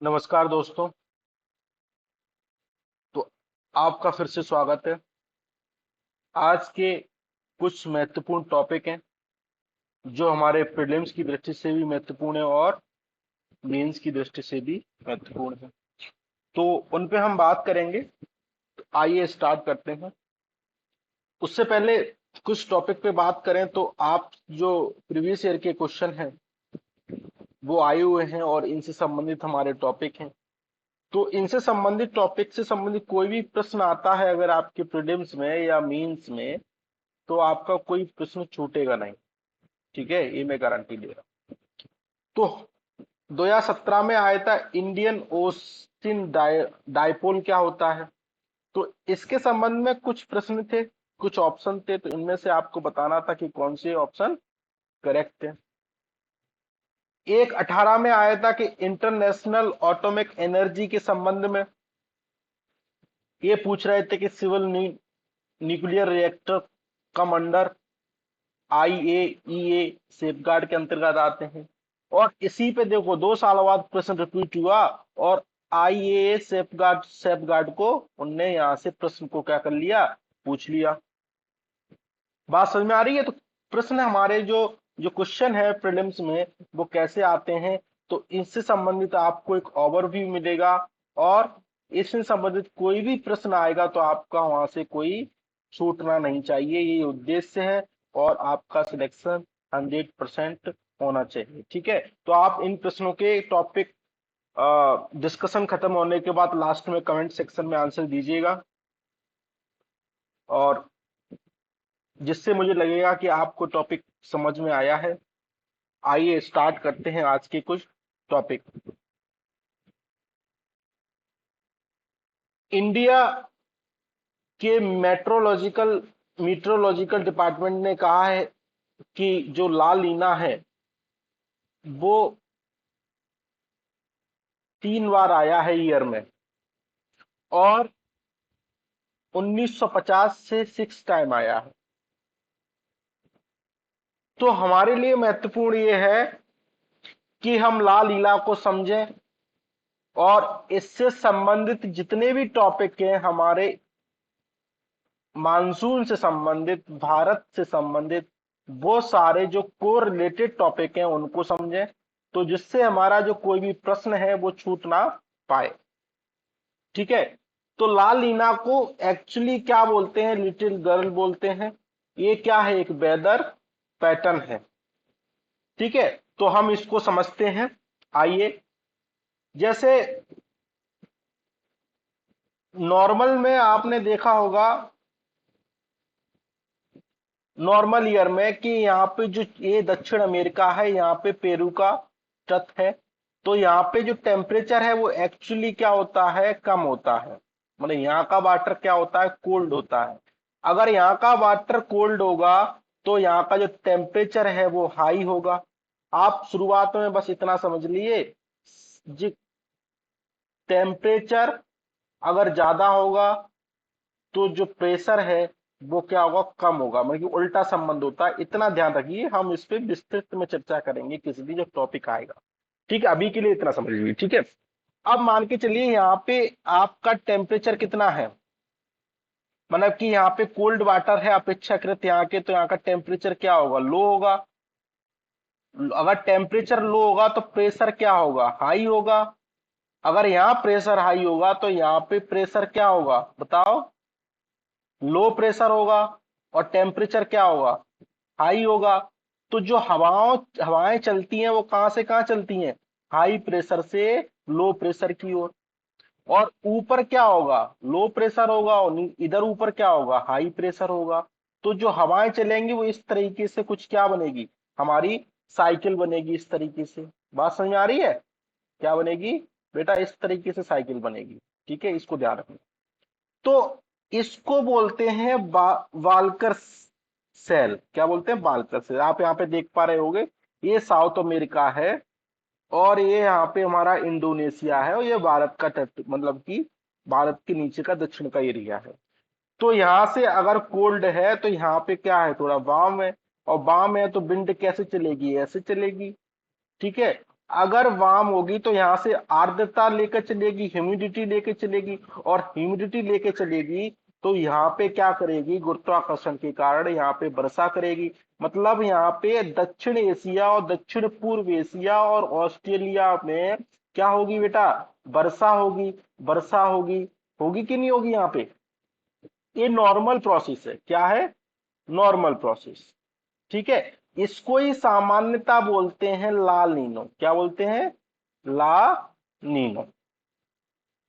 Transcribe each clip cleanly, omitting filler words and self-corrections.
नमस्कार दोस्तों। तो आपका फिर से स्वागत है। आज के कुछ महत्वपूर्ण टॉपिक हैं जो हमारे प्रीलिम्स की दृष्टि से भी महत्वपूर्ण है और मेंस की दृष्टि से भी महत्वपूर्ण है, तो उन पे हम बात करेंगे। तो आइए स्टार्ट करते हैं। उससे पहले कुछ टॉपिक पे बात करें तो आप जो प्रीवियस ईयर के क्वेश्चन हैं वो आए हुए हैं और इनसे संबंधित हमारे टॉपिक हैं। तो इनसे संबंधित टॉपिक से संबंधित कोई भी प्रश्न आता है अगर आपके प्रीलिम्स में या मेंस में, तो आपका कोई प्रश्न छूटेगा नहीं। ठीक है, ये मैं गारंटी दे रहा हूं। तो 2017 में आया था इंडियन ओशियन डायपोल क्या होता है, तो इसके संबंध में कुछ प्रश्न थे, कुछ ऑप्शन थे, तो इनमें से आपको बताना था कि कौन से ऑप्शन करेक्ट है। एक 18 में आया था कि इंटरनेशनल एटॉमिक एनर्जी के संबंध में ये पूछ रहे थे कि civil nuclear reactor come under IAEA safeguard के अंतर्गत आते हैं। और इसी पे देखो 2 साल बाद प्रश्न रिपीट हुआ और IAEA सेफगार्ड को उनने यहां से प्रश्न को क्या कर लिया, पूछ लिया। बात समझ में आ रही है? तो प्रश्न हमारे जो जो क्वेश्चन है प्रीलिम्स में वो कैसे आते हैं, तो इससे संबंधित आपको एक ओवरव्यू मिलेगा और इससे संबंधित कोई भी प्रश्न आएगा तो आपका वहां से कोई छूटना नहीं चाहिए, ये उद्देश्य है। और आपका सिलेक्शन 100% होना चाहिए। ठीक है, तो आप इन प्रश्नों के टॉपिक डिस्कशन खत्म होने के बाद लास्ट में कमेंट सेक्शन में आंसर दीजिएगा, और जिससे मुझे लगेगा कि आपको टॉपिक समझ में आया है। आइए स्टार्ट करते हैं आज के कुछ टॉपिक। इंडिया के मीट्रोलॉजिकल डिपार्टमेंट ने कहा है कि जो ला लीना है वो 3 बार आया है ईयर में, और 1950 से 6 टाइम आया है। तो हमारे लिए महत्वपूर्ण ये है कि हम ला लीला को समझें और इससे संबंधित जितने भी टॉपिक हैं हमारे मानसून से संबंधित, भारत से संबंधित, वो सारे जो को रिलेटेड टॉपिक हैं उनको समझें, तो जिससे हमारा जो कोई भी प्रश्न है वो छूट ना पाए। ठीक है, तो लाल लीना को एक्चुअली क्या बोलते हैं? लिटिल गर्ल बोलते हैं। ये क्या है? एक वेदर पैटर्न है। ठीक है, तो हम इसको समझते हैं। आइए, जैसे नॉर्मल में आपने देखा होगा, नॉर्मल ईयर में कि यहाँ पे जो ये दक्षिण अमेरिका है, यहाँ पे पेरू का तट है, तो यहाँ पे जो टेम्परेचर है वो एक्चुअली क्या होता है, कम होता है। मतलब यहाँ का वाटर क्या होता है, कोल्ड होता है। अगर यहाँ का वाटर कोल्ड होगा तो यहाँ का जो टेम्परेचर है वो हाई होगा। आप शुरुआत में बस इतना समझ लिए, जी, टेम्परेचर अगर ज्यादा होगा तो जो प्रेशर है वो क्या होगा, कम होगा। मतलब कि उल्टा संबंध होता है। इतना ध्यान रखिए, हम इस पे विस्तृत में चर्चा करेंगे किसी भी जब टॉपिक आएगा। ठीक है, अभी के लिए इतना समझ लीजिए। ठीक है, अब मान के चलिए यहाँ पे आपका टेम्परेचर कितना है, मतलब कि यहाँ पे कोल्ड वाटर है अपेक्षाकृत यहाँ के, तो यहाँ का टेम्परेचर क्या होगा, लो होगा। अगर टेम्परेचर लो होगा तो प्रेशर क्या होगा, हाई होगा। अगर यहाँ प्रेशर हाई होगा तो यहाँ पे प्रेशर क्या होगा, बताओ, लो प्रेशर होगा। और टेम्परेचर क्या होगा, हाई होगा। तो जो हवाएं चलती हैं वो कहां से कहां चलती हैं, हाई प्रेशर से लो प्रेशर की ओर। और ऊपर क्या होगा, लो प्रेशर होगा, और इधर ऊपर क्या होगा, हाई प्रेशर होगा। तो जो हवाएं चलेंगी वो इस तरीके से कुछ क्या बनेगी, हमारी साइकिल बनेगी इस तरीके से। बात समझ में आ रही है? क्या बनेगी बेटा, इस तरीके से साइकिल बनेगी। ठीक है, इसको ध्यान रखना। तो इसको बोलते हैं वाल्कर सेल। क्या बोलते हैं, वाल्कर सेल। आप यहाँ पे देख पा रहे होगे, ये साउथ अमेरिका है और ये यहाँ पे हमारा इंडोनेशिया है, और ये भारत का तट, मतलब कि भारत के नीचे का दक्षिण का एरिया है। तो यहाँ से अगर कोल्ड है तो यहाँ पे क्या है, थोड़ा वार्म है, और वार्म है तो विंड कैसे चलेगी, ऐसे चलेगी। ठीक है, अगर वार्म होगी तो यहां से आर्द्रता लेकर चलेगी, ह्यूमिडिटी लेकर चलेगी, और ह्यूमिडिटी लेकर चलेगी तो यहाँ पे क्या करेगी, गुरुत्वाकर्षण के कारण यहाँ पे वर्षा करेगी। मतलब यहाँ पे दक्षिण एशिया और दक्षिण पूर्व एशिया और ऑस्ट्रेलिया में क्या होगी बेटा, वर्षा होगी। वर्षा होगी, होगी कि नहीं होगी यहाँ पे? ये नॉर्मल प्रोसेस है। क्या है? Normal process. ठीक है। इसको ही सामान्यता बोलते हैं ला नीनो। क्या बोलते हैं? ला नीनो।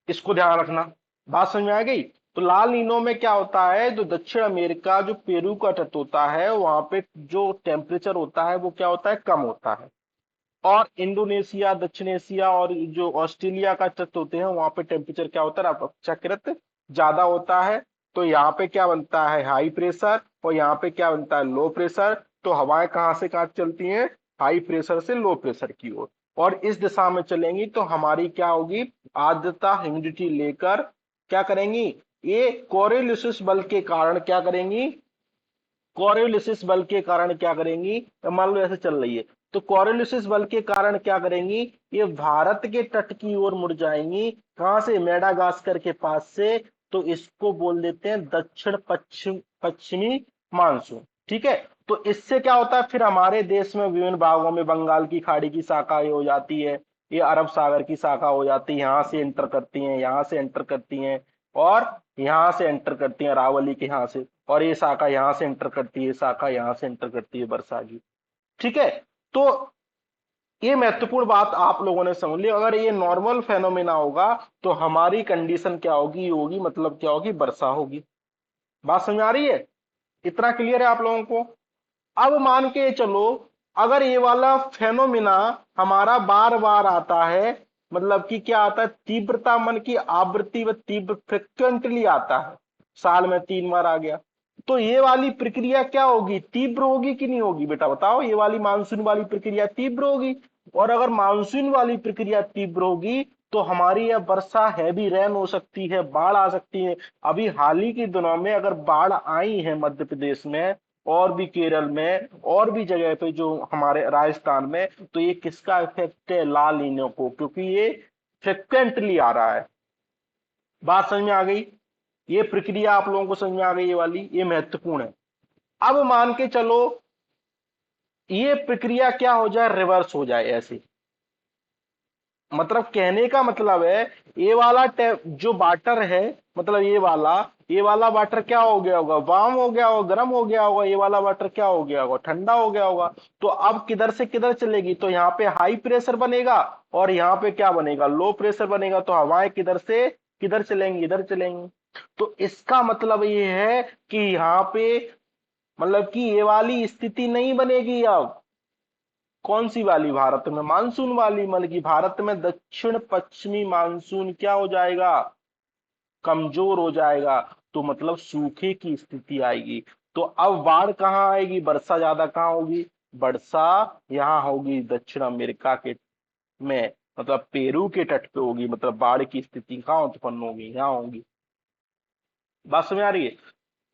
इसको ध्यान रखना। बात समझ में आ गई? तो ला नीनो में क्या होता है, जो दक्षिण अमेरिका, जो पेरू का तट होता है, वहां पे जो टेम्परेचर होता है वो क्या होता है, कम होता है। और इंडोनेशिया, दक्षिण एशिया और जो ऑस्ट्रेलिया का तट होते हैं वहां पे टेम्परेचर क्या होता है, अपेक्षाकृत ज्यादा होता है। तो यहाँ पे क्या बनता है, हाई प्रेशर, और यहाँ पे क्या बनता है, लो प्रेशर। तो हवाएं कहाँ से कहाँ चलती हैं, हाई प्रेशर से लो प्रेशर की ओर। और इस दिशा में चलेंगी तो हमारी क्या होगी, आर्द्रता ह्यूमिडिटी लेकर क्या करेंगी, ये कोरियोलिसिस बल के कारण क्या करेंगी, कोरियोलिसिस बल के कारण क्या करेंगी, मान लो ऐसे चल रही है, तो कोरियोलिसिस बल के कारण क्या करेंगी, ये भारत के तट की ओर मुड़ जाएंगी। कहां से, मेडागास्कर के पास से। तो इसको बोल देते हैं दक्षिण पश्चिम पश्चिमी मानसून। ठीक है। तो इससे क्या होता है, फिर हमारे देश में विभिन्न भागों में बंगाल की खाड़ी की शाखा ये हो जाती है, ये अरब सागर की शाखा हो जाती है, यहाँ से एंटर करती हैं, यहाँ से एंटर करती हैं, और यहाँ से एंटर करती है अरावली के यहाँ से, और ये शाखा यहाँ से एंटर करती है, शाखा यहाँ से एंटर करती है वर्षा की। ठीक है। तो ये महत्वपूर्ण बात आप लोगों ने समझ ली। अगर ये नॉर्मल फेनोमेना होगा तो हमारी कंडीशन क्या होगी, ये होगी, मतलब क्या होगी, वर्षा होगी। बात समझ आ रही है? इतना क्लियर है आप लोगों को? अब मान के चलो, अगर ये वाला फेनोमिना हमारा बार बार आता है, मतलब कि क्या आता है, तीव्रता मन की आवृत्ति व तीव्र फ्रिक्वेंटली आता है, साल में 3 बार आ गया, तो ये वाली प्रक्रिया क्या होगी, तीव्र होगी कि नहीं होगी बेटा बताओ? ये वाली मानसून वाली प्रक्रिया तीव्र होगी। और अगर मानसून वाली प्रक्रिया तीव्र होगी तो हमारी यह वर्षा हैवी रेन हो सकती है, बाढ़ आ सकती है। अभी हाल ही के दिनों में अगर बाढ़ आई है मध्य प्रदेश में, और भी केरल में, और भी जगह पे जो हमारे राजस्थान में, तो ये किसका इफेक्ट है, ला नीनो को, क्योंकि ये फ्रिक्वेंटली आ रहा है। बात समझ में आ गई? ये प्रक्रिया आप लोगों को समझ में आ गई, ये वाली, ये महत्वपूर्ण है। अब मान के चलो ये प्रक्रिया क्या हो जाए, रिवर्स हो जाए ऐसे, मतलब कहने का मतलब है, ये वाला जो वाटर है, मतलब ये वाला वाटर क्या हो गया होगा, वार्म हो गया होगा, गर्म हो गया होगा, ये वाला वाटर क्या हो गया होगा, ठंडा हो गया होगा। तो अब किधर से किधर चलेगी, तो यहाँ पे हाई प्रेशर बनेगा, और यहाँ पे क्या बनेगा, लो प्रेशर बनेगा। तो हवाएं किधर से किधर चलेंगी, इधर चलेंगी। तो इसका मतलब ये है कि यहाँ पे, मतलब कि ये वाली स्थिति नहीं बनेगी अब। कौन सी वाली, भारत में मानसून वाली, मतलब कि भारत में दक्षिण पश्चिमी मानसून क्या हो जाएगा, कमजोर हो जाएगा। तो मतलब सूखे की स्थिति आएगी। तो अब बाढ़ कहाँ आएगी, वर्षा ज्यादा कहाँ होगी, वर्षा यहाँ होगी दक्षिण अमेरिका के में, मतलब पेरू के तट पे होगी। मतलब बाढ़ की स्थिति कहाँ उत्पन्न होगी, यहाँ होगी। बात समझ आ रही है?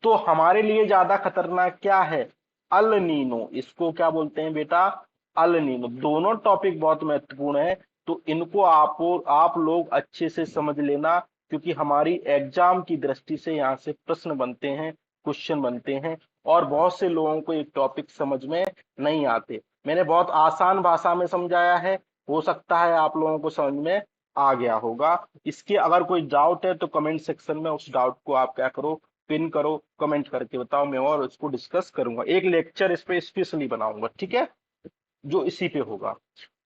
तो हमारे लिए ज्यादा खतरनाक क्या है, अल नीनो। इसको क्या बोलते हैं बेटा, अल नीनो। दोनों टॉपिक बहुत महत्वपूर्ण है, तो इनको आप लोग अच्छे से समझ लेना, क्योंकि हमारी एग्जाम की दृष्टि से यहाँ से प्रश्न बनते हैं, क्वेश्चन बनते हैं। और बहुत से लोगों को एक टॉपिक समझ में नहीं आते। मैंने बहुत आसान भाषा में समझाया है, हो सकता है आप लोगों को समझ में आ गया होगा। इसके अगर कोई डाउट है तो कमेंट सेक्शन में उस डाउट को आप क्या करो, पिन करो, कमेंट करके बताओ, मैं और इसको डिस्कस करूंगा, एक लेक्चर इस पे स्पेशली बनाऊंगा, ठीक है, जो इसी पे होगा।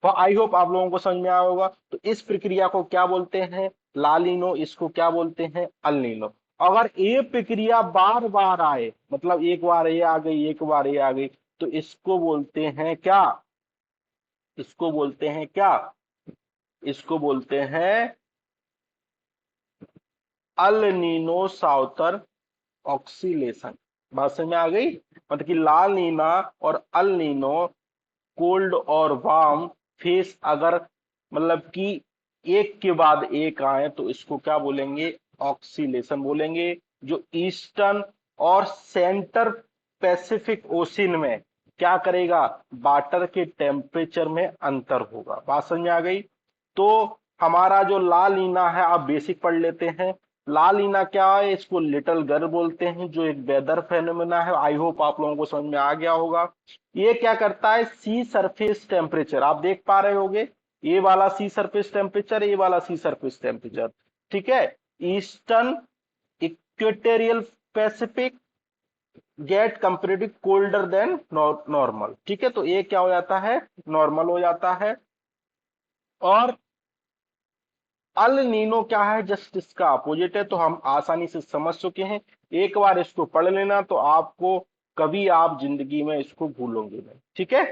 तो आई होप आप लोगों को समझ में आया होगा। तो इस प्रक्रिया को क्या बोलते हैं, लालिनो, इसको क्या बोलते हैं, अल्नीनो। अगर ये प्रक्रिया बार बार आए, मतलब एक बार ये आ गई, एक बार ये आ गई, तो इसको बोलते हैं क्या, इसको बोलते हैं क्या, इसको बोलते हैं अल नीनो साउथर ऑक्सीलेशन। बात समझ में आ गई? मतलब कि लाल नीना और अल नीनो, कोल्ड और वार्म फेस अगर, मतलब कि एक के बाद एक आए, तो इसको क्या बोलेंगे, ऑक्सीलेशन बोलेंगे। जो ईस्टर्न और सेंटर पैसिफिक ओशियन में क्या करेगा, वाटर के टेम्परेचर में अंतर होगा। बात समझ आ गई। तो हमारा जो ला लीना है, आप बेसिक पढ़ लेते हैं। ला लीना क्या है, इसको लिटिल गर्ल बोलते हैं, जो एक वेदर फेनोमेना है। आई होप आप लोगों को समझ में आ गया होगा। ये क्या करता है, सी सरफेस टेम्परेचर आप देख पा रहे होगे, ये वाला सी सरफेस टेम्परेचर, ये वाला सी सरफेस टेम्परेचर, ठीक है। Eastern equatorial Pacific get comparative colder than normal, ठीक है। तो ये क्या हो जाता है, नॉर्मल हो जाता है। और अल नीनो क्या है, जस्ट इसका अपोजिट है। तो हम आसानी से समझ चुके हैं, एक बार इसको पढ़ लेना तो आपको कभी आप जिंदगी में इसको भूलोगे नहीं, ठीक है।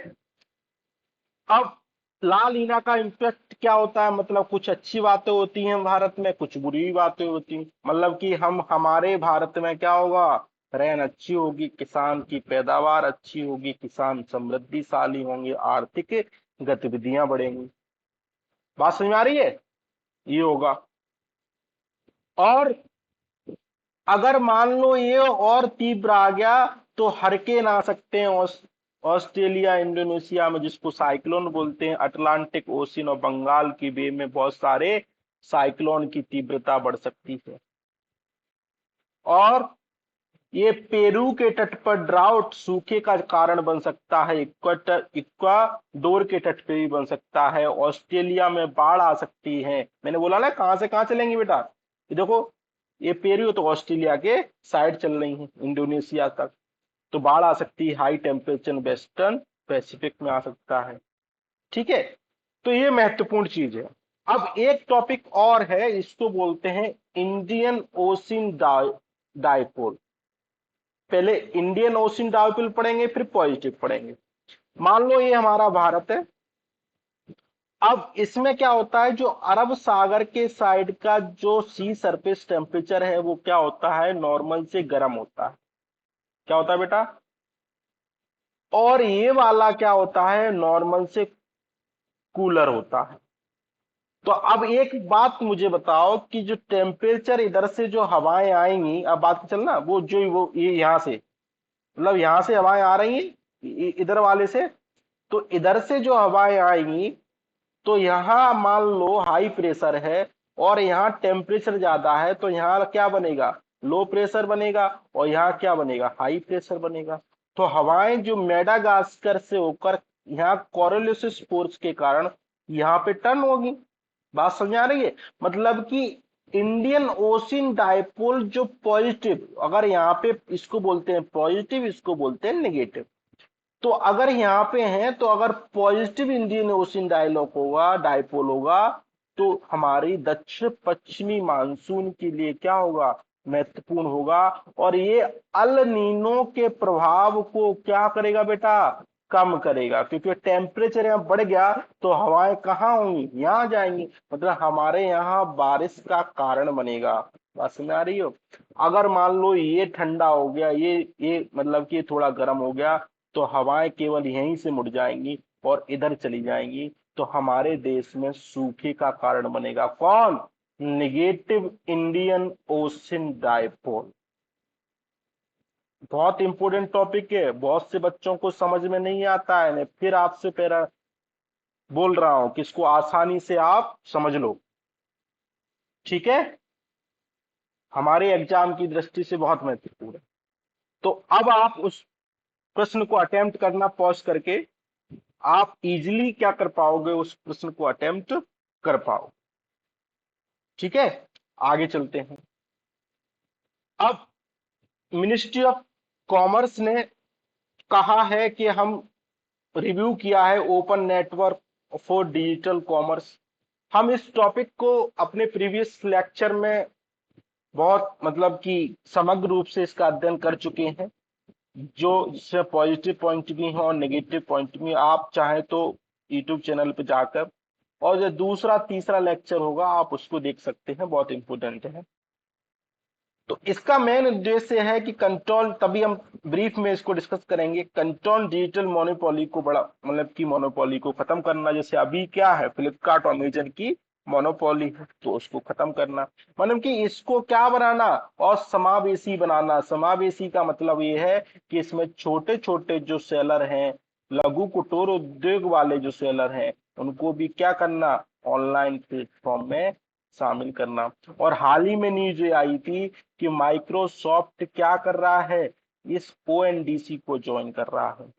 अब ला लीना का इम्पैक्ट क्या होता है, मतलब कुछ अच्छी बातें होती हैं भारत में, कुछ बुरी भी बातें होती हैं। मतलब कि हम हमारे भारत में क्या होगा, रेन अच्छी होगी, किसान की पैदावार अच्छी होगी, किसान समृद्धिशाली होंगे, आर्थिक गतिविधियां बढ़ेंगी। बात समझ में आ रही है, ये होगा। और अगर मान लो ये और तीव्र आ गया तो हरकेन आ सकते हैं। ऑस्ट्रेलिया इंडोनेशिया में, जिसको साइक्लोन बोलते हैं, अटलांटिक ओशियन और बंगाल की बे में बहुत सारे साइक्लोन की तीव्रता बढ़ सकती है। और ये पेरू के तट पर ड्राउट, सूखे का कारण बन सकता है। इक्वाडोर के तट पे भी बन सकता है। ऑस्ट्रेलिया में बाढ़ आ सकती है। मैंने बोला ना कहां से कहां चलेंगी बेटा, ये देखो, ये पेरू तो ऑस्ट्रेलिया के साइड चल रही है, इंडोनेशिया तक। तो बाढ़ आ सकती है, हाई टेम्परेचर वेस्टर्न पैसिफिक में आ सकता है, ठीक है। तो ये महत्वपूर्ण चीज है। अब एक टॉपिक और है, इसको बोलते हैं इंडियन ओशियन डाइपोल। पहले इंडियन ओशियन डाइपोल पढ़ेंगे, फिर पॉजिटिव पढ़ेंगे। मान लो ये हमारा भारत है। अब इसमें क्या होता है, जो अरब सागर के साइड का जो सी सरफेस टेम्परेचर है, वो क्या होता है, नॉर्मल से गर्म होता है। क्या होता है बेटा, और ये वाला क्या होता है, नॉर्मल से कूलर होता है। तो अब एक बात मुझे बताओ कि जो टेम्परेचर इधर से जो हवाएं आएंगी, अब बात चलना, वो ये यहां से, मतलब यहां से हवाएं आ रही हैं इधर वाले से, तो इधर से जो हवाएं आएंगी, तो यहां मान लो हाई प्रेशर है और यहाँ टेम्परेचर ज्यादा है, तो यहाँ क्या बनेगा, लो प्रेशर बनेगा, और यहाँ क्या बनेगा, हाई प्रेशर बनेगा। तो हवाएं जो मेडागास्कर से होकर यहाँ कोरोलिसिस फोर्स के कारण यहाँ पे टर्न होगी। बात समझ आ रही है, मतलब कि इंडियन ओशियन डाइपोल जो पॉजिटिव, अगर यहाँ पे इसको बोलते हैं पॉजिटिव, इसको बोलते हैं नेगेटिव। तो अगर यहाँ पे हैं, तो अगर पॉजिटिव इंडियन ओशियन डायलॉग होगा, डाइपोल होगा, तो हमारी दक्षिण पश्चिमी मानसून के लिए क्या होगा, महत्वपूर्ण होगा। और ये अल नीनो के प्रभाव को क्या करेगा बेटा, कम करेगा। क्योंकि टेम्परेचर यहाँ बढ़ गया तो हवाएं कहाँ होंगी, यहाँ जाएंगी, मतलब हमारे यहाँ बारिश का कारण बनेगा। बात समझ आ रही हो। अगर मान लो ये ठंडा हो गया, ये मतलब कि थोड़ा गर्म हो गया, तो हवाएं केवल यहीं से मुड़ जाएंगी और इधर चली जाएंगी, तो हमारे देश में सूखे का कारण बनेगा। कौन, निगेटिव इंडियन ओशन डाइपोल। बहुत इंपॉर्टेंट टॉपिक है, बहुत से बच्चों को समझ में नहीं आता है। मैं फिर आपसे पहला बोल रहा हूं कि इसको आसानी से आप समझ लो, ठीक है। हमारे एग्जाम की दृष्टि से बहुत महत्वपूर्ण है। तो अब आप उस प्रश्न को अटेम्प्ट करना पॉज करके, आप इजीली क्या कर पाओगे, उस प्रश्न को अटेम्प्ट कर पाओ, ठीक है। आगे चलते हैं। अब मिनिस्ट्री ऑफ कॉमर्स ने कहा है कि हम रिव्यू किया है open network for digital commerce. हम इस टॉपिक को अपने प्रीवियस लेक्चर में बहुत मतलब कि समग्र रूप से इसका अध्ययन कर चुके हैं। जो इससे पॉजिटिव पॉइंट भी है और नेगेटिव पॉइंट भी, आप चाहे तो यूट्यूब चैनल पे जाकर, और जो दूसरा तीसरा लेक्चर होगा आप उसको देख सकते हैं, बहुत इंपॉर्टेंट है। तो इसका मेन उद्देश्य है कि कंट्रोल, तभी हम ब्रीफ में इसको डिस्कस करेंगे, कंट्रोल डिजिटल मोनोपोली को, बड़ा मतलब कि मोनोपोली को खत्म करना। जैसे अभी क्या है, फ्लिपकार्ट और अमेजन की मोनोपोली है तो उसको खत्म करना, मतलब कि इसको क्या बनाना, और समावेशी बनाना। समावेशी का मतलब ये है कि इसमें छोटे छोटे जो सेलर हैं, लघु कुटीर उद्योग वाले जो सेलर हैं, उनको भी क्या करना, ऑनलाइन प्लेटफॉर्म में शामिल करना। और हाल ही में न्यूज ये आई थी कि माइक्रोसॉफ्ट क्या कर रहा है, इस ओएनडीसी को ज्वाइन कर रहा है।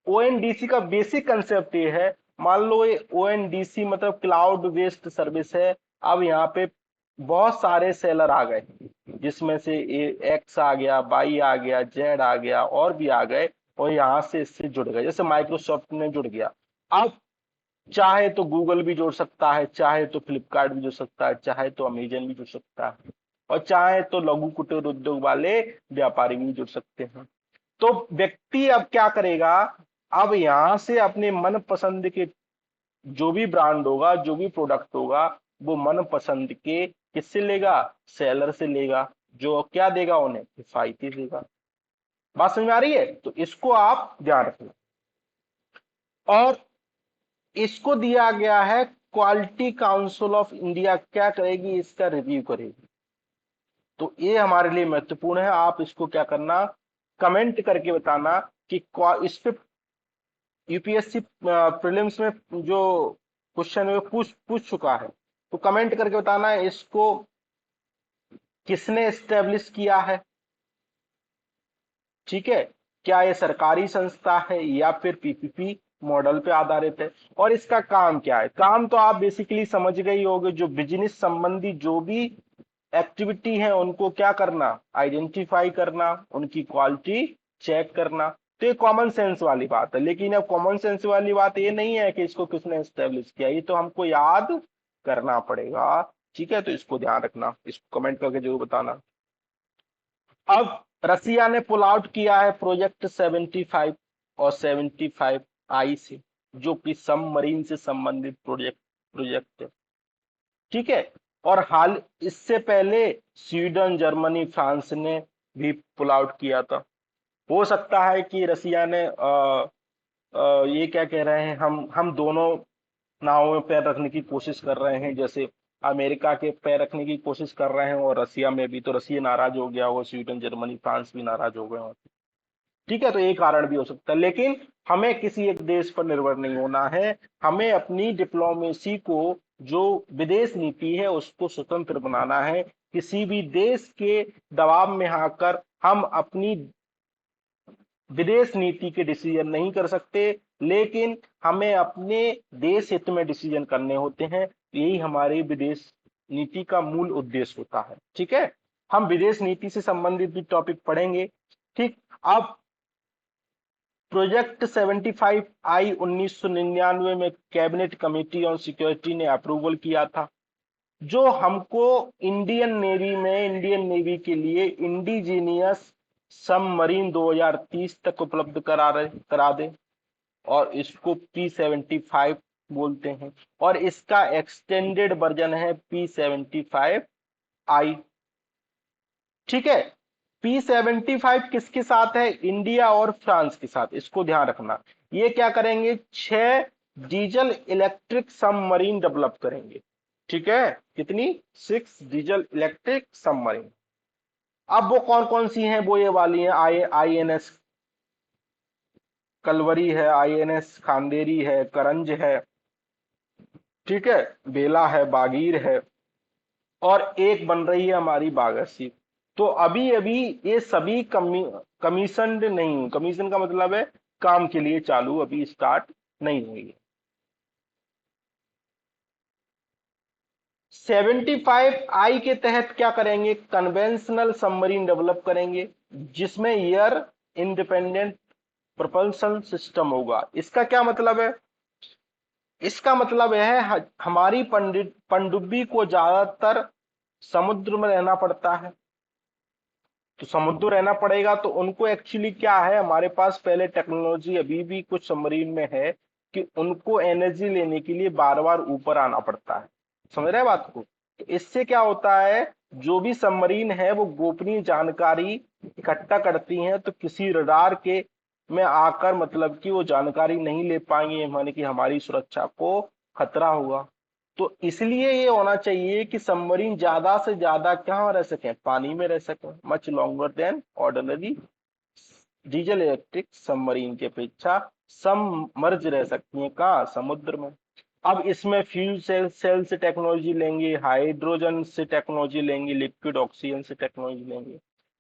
ओएनडीसी का बेसिक कंसेप्ट ये है, मान लो ये ओएनडीसी मतलब क्लाउड बेस्ड सर्विस है। अब यहाँ पे बहुत सारे सेलर आ गए, जिसमें से एक्स आ गया, वाई आ गया, जेड आ गया, और भी आ गए, और यहाँ से इससे जुड़ गए। जैसे माइक्रोसॉफ्ट ने जुड़ गया, अब चाहे तो गूगल भी जुड़ सकता है, चाहे तो फ्लिपकार्ट भी जुड़ सकता है, चाहे तो अमेजन भी जुड़ सकता है, और चाहे तो लघु कुटीर उद्योग वाले व्यापारी भी जुड़ सकते हैं। तो व्यक्ति अब क्या करेगा, अब यहां से अपने मन पसंद के जो भी ब्रांड होगा, जो भी प्रोडक्ट होगा, वो मन पसंद के किससे लेगा, सेलर से लेगा, जो क्या देगा उन्हें, किफायती देगा। बात समझ में आ रही है? तो इसको आप ध्यान रखना। और इसको दिया गया है, क्वालिटी काउंसिल ऑफ इंडिया क्या करेगी, इसका रिव्यू करेगी। तो ये हमारे लिए महत्वपूर्ण है। आप इसको क्या करना, कमेंट करके बताना कि इस पे यूपीएससी प्रीलिम्स में जो क्वेश्चन है वो पूछ चुका है। तो कमेंट करके बताना है इसको किसने एस्टेब्लिश किया है, ठीक है, क्या ये सरकारी संस्था है या फिर पीपीपी मॉडल पे आधारित है, और इसका काम क्या है। काम तो आप बेसिकली समझ गए ही होंगे, जो बिजनेस संबंधी जो भी एक्टिविटी है उनको क्या करना, आइडेंटिफाई करना, उनकी क्वालिटी चेक करना। तो ये कॉमन सेंस वाली बात है, लेकिन अब कॉमन सेंस वाली बात ये नहीं है कि इसको किसने एस्टेब्लिश किया, ये तो हमको याद करना पड़ेगा, ठीक है। तो इसको ध्यान रखना, इसको कमेंट करके जरूर बताना। अब रसिया ने पुल आउट किया है प्रोजेक्ट 75 और 75 आई से, जो कि सबमरीन से संबंधित प्रोजेक्ट है, ठीक है। और हाल इससे पहले स्वीडन, जर्मनी, फ्रांस ने भी पुल आउट किया था। हो सकता है कि रसिया ने ये क्या कह रहे हैं, हम दोनों नावों में पैर रखने की कोशिश कर रहे हैं, जैसे अमेरिका के पैर रखने की कोशिश कर रहे हैं, और रसिया में भी। तो रसिया नाराज हो गया हो, स्वीडन, जर्मनी, फ्रांस भी नाराज हो गए हो, ठीक है। तो ये कारण भी हो सकता है, लेकिन हमें किसी एक देश पर निर्भर नहीं होना है। हमें अपनी डिप्लोमेसी को, जो विदेश नीति है, उसको स्वतंत्र बनाना है। किसी भी देश के दबाव में आकर हम अपनी विदेश नीति के डिसीजन नहीं कर सकते, लेकिन हमें अपने देश हित में डिसीजन करने होते हैं। यही हमारी विदेश नीति का मूल उद्देश्य होता है, ठीक है। हम विदेश नीति से संबंधित भी टॉपिक पढ़ेंगे, ठीक। अब प्रोजेक्ट 75 आई 1999 में कैबिनेट कमेटी ऑन सिक्योरिटी ने अप्रूवल किया था, जो हमको इंडियन नेवी के लिए इंडिजीनियस सबमरीन 2030 तक उपलब्ध करा दे, और इसको P75 बोलते हैं, और इसका एक्सटेंडेड वर्जन है P75I, ठीक है। P75 किसके साथ है, इंडिया और फ्रांस के साथ, इसको ध्यान रखना। ये क्या करेंगे, 6 डीजल इलेक्ट्रिक सबमरीन डेवलप करेंगे, ठीक है। कितनी, 6 डीजल इलेक्ट्रिक सबमरीन। अब वो कौन कौन सी हैं, वो ये वाली हैं, आईएनएस कलवरी है, आईएनएस खांदेरी है, करंज है, ठीक है, बेला है, बागीर है, और एक बन रही है हमारी बागरसी। तो अभी अभी ये सभी कमीशनड नहीं, कमीशन का मतलब है काम के लिए चालू, अभी स्टार्ट नहीं हुई है। 75 आई के तहत क्या करेंगे, कन्वेंशनल सबमरीन डेवलप करेंगे, जिसमें एयर इंडिपेंडेंट प्रोपल्सन सिस्टम होगा। इसका क्या मतलब है, इसका मतलब है हमारी पनडुब्बी को ज्यादातर समुद्र में रहना पड़ता है। तो समुद्र रहना पड़ेगा, तो उनको एक्चुअली क्या है, हमारे पास पहले टेक्नोलॉजी अभी भी कुछ सबमरीन में है कि उनको एनर्जी लेने के लिए बार बार ऊपर आना पड़ता है। समझ रहे हैं बात को? तो इससे क्या होता है, जो भी सबमरीन है वो गोपनीय जानकारी इकट्ठा करती हैं, तो किसी रडार के में आकर मतलब कि वो जानकारी नहीं ले पाएंगे, माने कि हमारी सुरक्षा को खतरा होगा। तो इसलिए ये होना चाहिए कि सबमरीन ज्यादा से ज्यादा कहाँ रह सके, पानी में रह सके, much longer than ordinary diesel electric submarine की अपेक्षा सबमर्ज रह सकती हैं कहाँ, समुद्र में। अब इसमें फ्यूल सेल से टेक्नोलॉजी लेंगे, हाइड्रोजन से टेक्नोलॉजी लेंगे, लिक्विड ऑक्सीजन से टेक्नोलॉजी लेंगे।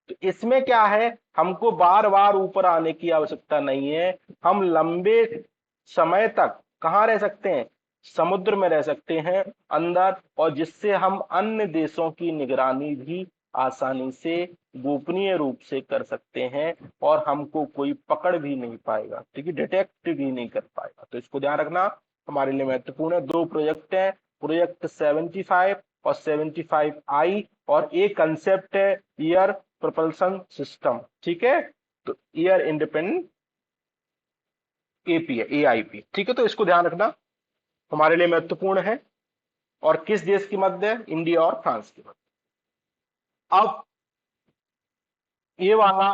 तो इसमें क्या है, हमको बार बार ऊपर आने की आवश्यकता नहीं है। हम लंबे समय तक कहाँ रह सकते हैं, समुद्र में रह सकते हैं अंदर, और जिससे हम अन्य देशों की निगरानी भी आसानी से गोपनीय रूप से कर सकते हैं, और हमको कोई पकड़ भी नहीं पाएगा, ठीक है, डिटेक्ट भी नहीं कर पाएगा। तो इसको ध्यान रखना, हमारे लिए महत्वपूर्ण है। दो प्रोजेक्ट हैं, प्रोजेक्ट 75 और 75I, और एक कंसेप्ट है एयर प्रोपल्सन सिस्टम, ठीक है, तो एयर इंडिपेंडेंट एपी है, AIP, ठीक है। तो इसको ध्यान रखना, हमारे लिए महत्वपूर्ण है। और किस देश की मध्य है, इंडिया और फ्रांस की मध्य। अब ये वाला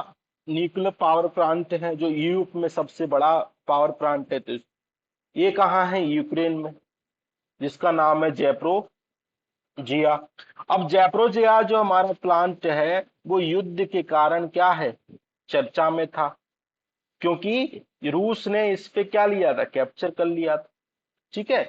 न्यूक्लियर पावर प्लांट है जो यूरोप में सबसे बड़ा पावर प्लांट है, तो ये कहाँ है, यूक्रेन में, जिसका नाम है जैप्रोजिया। अब जैप्रोजिया जो हमारा प्लांट है वो युद्ध के कारण क्या है, चर्चा में था, क्योंकि रूस ने इस पे क्या लिया था, कैप्चर कर लिया था, ठीक है।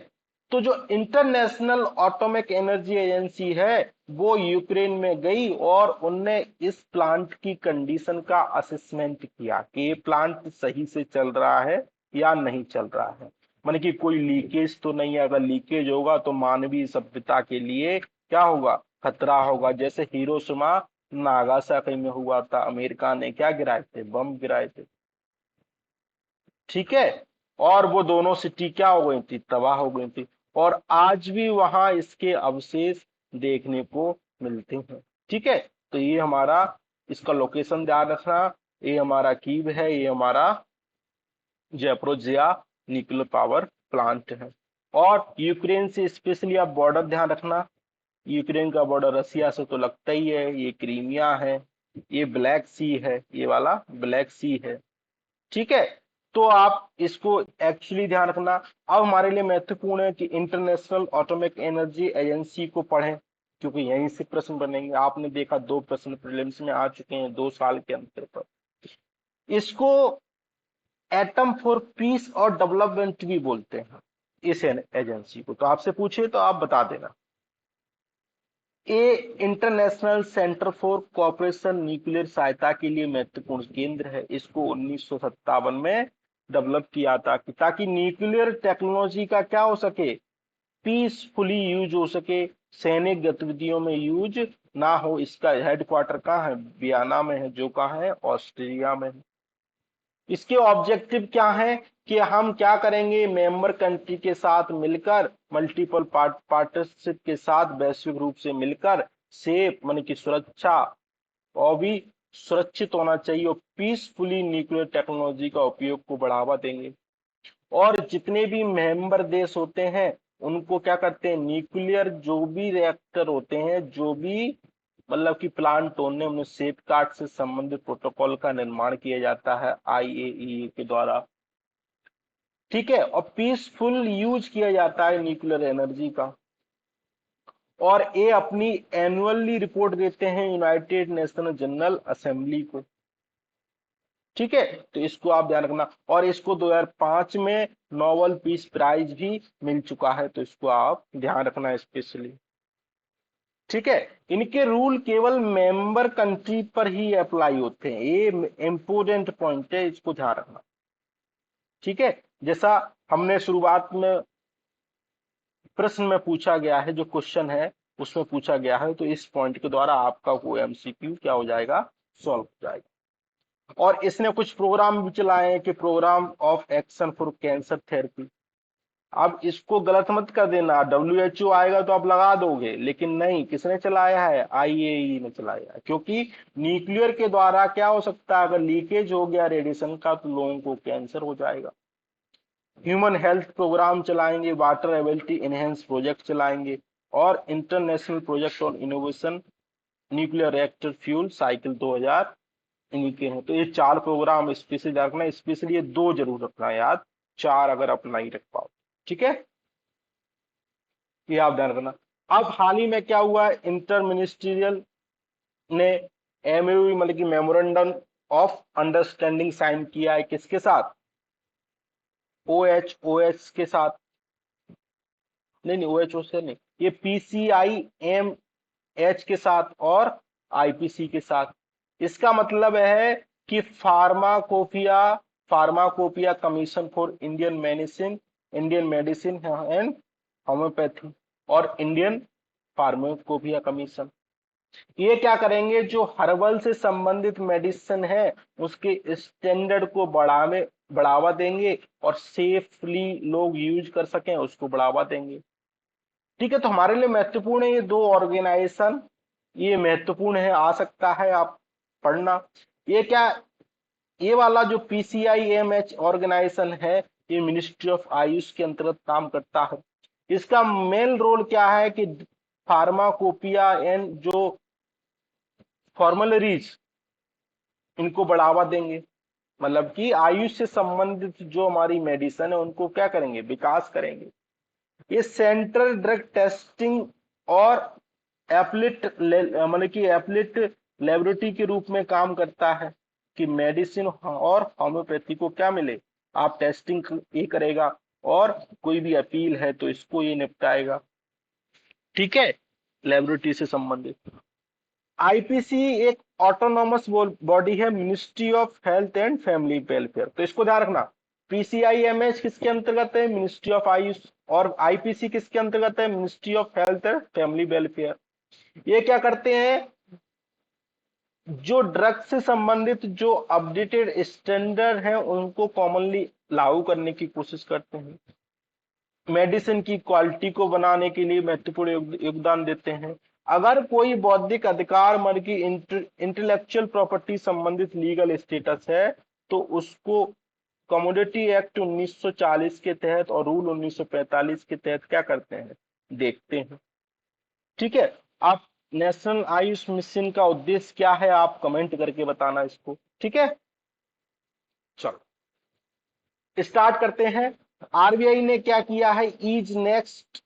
तो जो इंटरनेशनल एटॉमिक एनर्जी एजेंसी है वो यूक्रेन में गई और उनने इस प्लांट की कंडीशन का असेसमेंट किया कि ये प्लांट सही से चल रहा है या नहीं चल रहा है, माने कि कोई लीकेज तो नहीं है। अगर लीकेज होगा तो मानवीय सभ्यता के लिए क्या होगा, खतरा होगा। जैसे हिरोशिमा नागासाकी में हुआ था, अमेरिका ने क्या गिराए थे, बम गिराए थे, ठीक है, और वो दोनों सिटी क्या हो गई थी, तबाह हो गई थी, और आज भी वहां इसके अवशेष देखने को मिलते हैं, ठीक है। तो ये हमारा, इसका लोकेशन ध्यान रखना, ये हमारा कीव है, ये हमारा जैप्रोजिया न्यूक्लियर पावर प्लांट है। और यूक्रेन से स्पेशली आप बॉर्डर ध्यान रखना, यूक्रेन का बॉर्डर रसिया से तो लगता ही है, ये क्रीमिया है, ये ब्लैक सी है, ये वाला ब्लैक सी है, ठीक है। तो आप इसको एक्चुअली ध्यान रखना। अब हमारे लिए महत्वपूर्ण है कि इंटरनेशनल एटॉमिक एनर्जी एजेंसी को पढ़ें, क्योंकि यहीं से प्रश्न बनेंगे। आपने देखा 2 प्रश्न प्रीलिम्स में आ चुके हैं 2 साल के अंतर पर। इसको एटम फॉर पीस और डेवलपमेंट भी बोलते हैं इस एजेंसी को, तो आपसे पूछे तो आप बता देना। ये international centre for cooperation nuclear सहायता के लिए महत्वपूर्ण केंद्र है। इसको 1957 में डेवलप किया था कि ताकि न्यूक्लियर टेक्नोलॉजी का क्या हो सके, पीसफुली यूज हो सके, सैनिक गतिविधियों में यूज ना हो। इसका हेडक्वार्टर कहाँ है, वियना में है, जो कहाँ है, ऑस्ट्रेलिया में है। इसके ऑब्जेक्टिव क्या है कि हम क्या करेंगे, मेंबर कंट्री के साथ मिलकर, मल्टीपल पार्टनरशिप के साथ वैश्विक रूप से मिलकर सेफ माने कि सुरक्षा, और भी सुरक्षित होना चाहिए, और पीसफुली न्यूक्लियर टेक्नोलॉजी का उपयोग को बढ़ावा देंगे। और जितने भी मेंबर देश होते हैं उनको क्या करते हैं, न्यूक्लियर जो भी रिएक्टर होते हैं, जो भी मतलब कि प्लांट होने, उन्हें सेफ गार्ड से संबंधित प्रोटोकॉल का निर्माण किया जाता है IAEA के द्वारा, ठीक है, और पीसफुल यूज किया जाता है न्यूक्लियर एनर्जी का। और ये अपनी एनुअली रिपोर्ट देते हैं यूनाइटेड नेशनल जनरल असेंबली को, ठीक है। तो इसको आप ध्यान रखना। और इसको 2005 में नोबेल पीस प्राइज भी मिल चुका है, तो इसको आप ध्यान रखना स्पेशली, ठीक है। इनके रूल केवल मेंबर कंट्री पर ही अप्लाई होते हैं, ये इंपोर्टेंट पॉइंट है, इसको ध्यान रखना, ठीक है। जैसा हमने शुरुआत में प्रश्न में पूछा गया है, जो क्वेश्चन है उसमें पूछा गया है, तो इस पॉइंट के द्वारा आपका वो MCQ क्या हो जाएगा, सॉल्व हो जाएगा। और इसने कुछ प्रोग्राम भी चलाए हैं कि program of action for cancer therapy. अब इसको गलत मत कर देना, WHO आएगा तो आप लगा दोगे, लेकिन नहीं, किसने चलाया है, IAEA ने चलाया है। क्योंकि न्यूक्लियर के द्वारा क्या हो सकता है, अगर लीकेज हो गया रेडिएशन का तो लोगों को कैंसर हो जाएगा। ह्यूमन हेल्थ प्रोग्राम चलाएंगे, वाटर एबिलिटी एनहेंस प्रोजेक्ट चलाएंगे, और international project on innovation nuclear reactor fuel cycle 2000 इन्हीं के हैं। तो ये 4 प्रोग्राम स्पेशली रखना, स्पेशली ये 2 जरूर रखना याद, 4 अगर आप नहीं रख पाओ, ठीक है। ये आप ध्यान रखना। अब हाल ही में क्या हुआ, इंटर मिनिस्ट्रियल ने एमओयू मतलब कि मेमोरेंडम ऑफ अंडरस्टैंडिंग साइन किया है, किसके साथ, ओएच के साथ, नहीं नहीं ओएचओ से नहीं, ये पीसीआईएम एच के साथ और आईपीसी के साथ। इसका मतलब है कि pharmacopoeia commission for Indian medicine and homeopathy और इंडियन फार्माकोपिया कमीशन, ये क्या करेंगे, जो हर्बल से संबंधित मेडिसिन है उसके स्टैंडर्ड को बढ़ावा देंगे और सेफली लोग यूज कर सकें उसको बढ़ावा देंगे। ठीक है, तो हमारे लिए महत्वपूर्ण है ये दो ऑर्गेनाइजेशन, ये महत्वपूर्ण है, आ सकता है आप पढ़ना। ये क्या, ये वाला जो पीसीआईएमएच ऑर्गेनाइजेशन है, ये मिनिस्ट्री ऑफ आयुष के अंतर्गत काम करता है। इसका मेन रोल क्या है कि फार्माकोपिया एंड जो फॉर्मुलरीज इनको बढ़ावा देंगे, मतलब कि आयुष से संबंधित जो हमारी मेडिसिन है उनको क्या करेंगे, विकास करेंगे। ये सेंट्रल ड्रग टेस्टिंग और मतलब कि एप्लिट लेबोरेटरी के रूप में काम करता है कि मेडिसिन और होम्योपैथी को क्या मिले, आप टेस्टिंग ये करेगा और कोई भी अपील है तो इसको ये निपटाएगा। ठीक है, लेबोरेटरी से संबंधित। आईपीसी एक ऑटोनॉमस बॉडी है, ministry of health and family welfare, तो इसको ध्यान रखना। पीसीआईएमएच किसके अंतर्गत है, मिनिस्ट्री ऑफ आयुष, और आईपीसी किसके अंतर्गत है, ministry of health and family welfare. ये क्या करते हैं, जो ड्रग से संबंधित जो अपडेटेड स्टैंडर्ड है उनको कॉमनली लागू करने की कोशिश करते हैं, मेडिसिन की क्वालिटी को बनाने के लिए महत्वपूर्ण योगदान देते हैं। अगर कोई बौद्धिक अधिकार मन की इंटेलेक्चुअल प्रॉपर्टी संबंधित लीगल स्टेटस है तो उसको कमोडिटी एक्ट 1940 के तहत और रूल 1945 के तहत क्या करते हैं, देखते हैं। ठीक है, आप नेशनल आयुष मिशन का उद्देश्य क्या है आप कमेंट करके बताना इसको। ठीक है, चलो स्टार्ट करते हैं। आरबीआई ने क्या किया है, ईज नेक्स्ट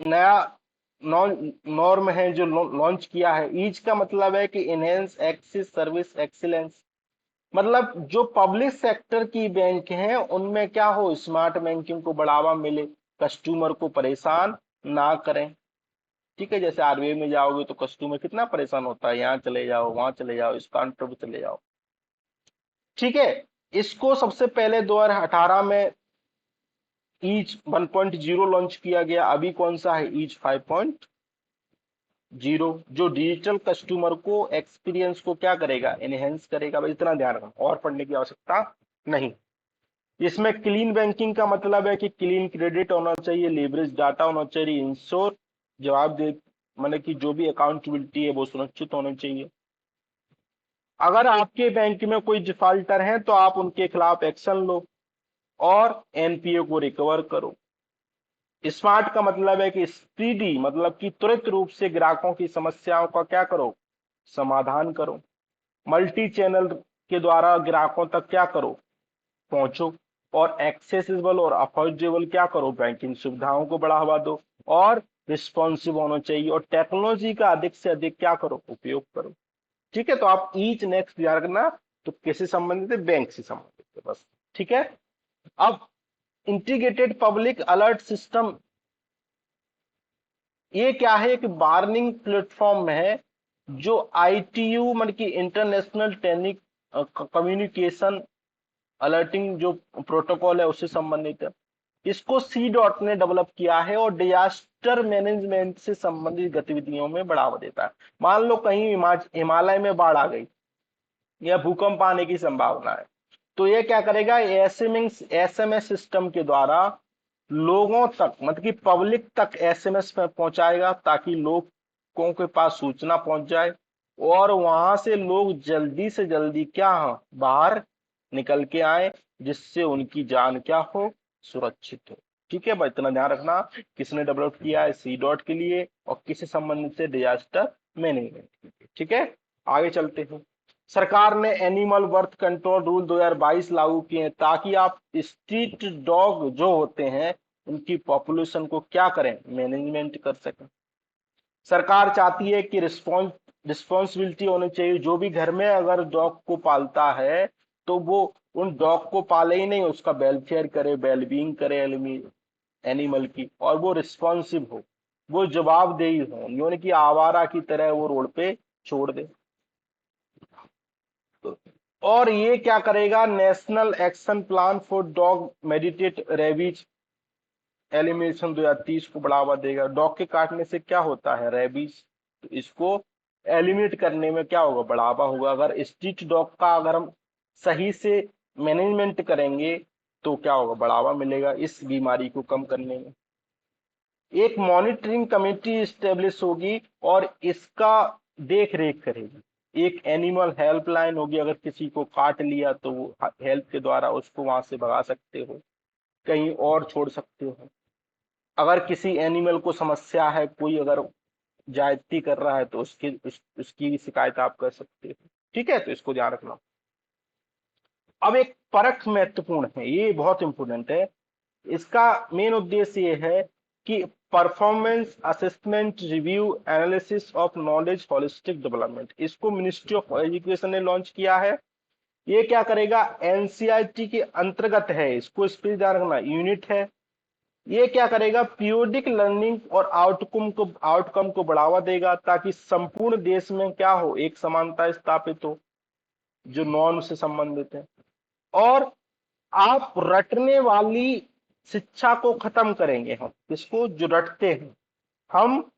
नया नॉर्म है जो लॉन्च किया है। ईज का मतलब है कि इनहेंस एक्सेस सर्विस एक्सीलेंस, मतलब जो पब्लिक सेक्टर की बैंक हैं उनमें क्या हो, स्मार्ट बैंकिंग को बढ़ावा मिले, कस्टमर को परेशान ना करें। ठीक है, जैसे आरबीआई में जाओगे तो कस्टमर कितना परेशान होता है, यहाँ चले जाओ वहां चले जाओ इस काउंटर पे चले जाओ। ठीक है, इसको सबसे पहले 2018 में ईच 1.0 लॉन्च किया गया, अभी कौन सा है, ईच 5.0, जो डिजिटल कस्टमर को एक्सपीरियंस को क्या करेगा, एनहेंस करेगा। बस इतना ध्यान रखना, और पढ़ने की आवश्यकता नहीं। इसमें क्लीन बैंकिंग का मतलब है कि क्लीन क्रेडिट होना चाहिए, लीवरेज डाटा होना चाहिए, इंश्योर जवाब दे मतलब कि जो भी अकाउंटेबिलिटी है वो सुनिश्चित होनी चाहिए। अगर आपके बैंक में कोई डिफॉल्टर है तो आप उनके खिलाफ एक्शन लो और एनपीए को रिकवर करो। स्मार्ट का मतलब है कि स्पीडी, मतलब कि त्वरित रूप से ग्राहकों की समस्याओं का क्या करो, समाधान करो। मल्टी चैनल के द्वारा ग्राहकों तक क्या करो, पहुंचो। और एक्सेसिबल और अफोर्डेबल क्या करो, बैंकिंग सुविधाओं को बढ़ावा दो। और रिस्पॉन्सिव होना चाहिए और टेक्नोलॉजी का अधिक से अधिक क्या करो, उपयोग करो। ठीक है, तो आप ईच नेक्स्ट ध्यान रखना, तो किससे संबंधित है, बैंक से संबंधित है बस। ठीक है, अब इंटीग्रेटेड पब्लिक अलर्ट सिस्टम, ये क्या है, एक वार्निंग प्लेटफॉर्म है जो आईटीयू मतलब कि इंटरनेशनल टेक्निक कम्युनिकेशन अलर्टिंग जो प्रोटोकॉल है उससे संबंधित है। इसको सी डॉट ने डेवलप किया है और डिजास्टर मैनेजमेंट से संबंधित गतिविधियों में बढ़ावा देता है। मान लो कहीं हिमालय में बाढ़ आ गई या भूकंप आने की संभावना है, तो ये क्या करेगा, एसएमएस सिस्टम के द्वारा लोगों तक मतलब कि पब्लिक तक एसएमएस में पहुंचाएगा ताकि लोगों के पास सूचना पहुंच जाए और वहां से लोग जल्दी से जल्दी क्या बाहर निकल के आए, जिससे उनकी जान क्या हो, सुरक्षित हो। ठीक है भाई, इतना ध्यान रखना, किसने डेवलप किया है, सी डॉट के लिए और किससे संबंधित से, डिजास्टर मैनेजमेंट के लिए। ठीक है, आगे चलते हैं। सरकार ने एनिमल बर्थ कंट्रोल रूल 2022 लागू किए हैं ताकि आप स्ट्रीट डॉग जो होते हैं उनकी पॉपुलेशन को क्या करें, मैनेजमेंट कर सकें। सरकार चाहती है कि रिस्पॉन्सिबिलिटी होनी चाहिए, जो भी घर में अगर डॉग को पालता है तो वो उन डॉग को पाले ही नहीं, उसका वेलफेयर करे, वेलबींग करे एनिमल की, और वो रिस्पॉन्सिव हो, वो जवाबदेही हो, यूं नहीं कि आवारा की तरह वो रोड पे छोड़ दे। तो और ये क्या करेगा, national action plan for dog meditate rabies elimination 2030 को बढ़ावा देगा। डॉग के काटने से क्या होता है, रेबीज, तो इसको एलिमिनेट करने में क्या होगा, बढ़ावा होगा। अगर स्ट्रीट डॉग का अगर हम सही से मैनेजमेंट करेंगे तो क्या होगा, बढ़ावा मिलेगा इस बीमारी को कम करने में। एक मॉनिटरिंग कमेटी स्टेब्लिश होगी और इसका देख रेख करेगी। एक एनिमल हेल्पलाइन होगी, अगर किसी को काट लिया तो वो हेल्प के द्वारा उसको वहां से भगा सकते हो, कहीं और छोड़ सकते हो। अगर किसी एनिमल को समस्या है, कोई अगर ज्यादती कर रहा है तो उसकी भी शिकायत आप कर सकते हो। ठीक है, तो इसको ध्यान रखना। अब एक परख महत्वपूर्ण है, ये बहुत इंपोर्टेंट है। इसका मेन उद्देश्य ये है कि performance assessment review analysis of knowledge holistic development, इसको मिनिस्ट्री ऑफ एजुकेशन ने लॉन्च किया है। ये क्या करेगा, एनसीईआरटी के अंतर्गत है, इसको इस पर ध्यान रखना, यूनिट है। ये क्या करेगा, पीरियोडिक लर्निंग और आउटकम को बढ़ावा देगा, ताकि संपूर्ण देश में क्या हो, एक समानता स्थापित हो जो नॉर्म से संबंधित है। और आप रटने वाली शिक्षा को खत्म करेंगे, हम इसको जो रटते हैं, हम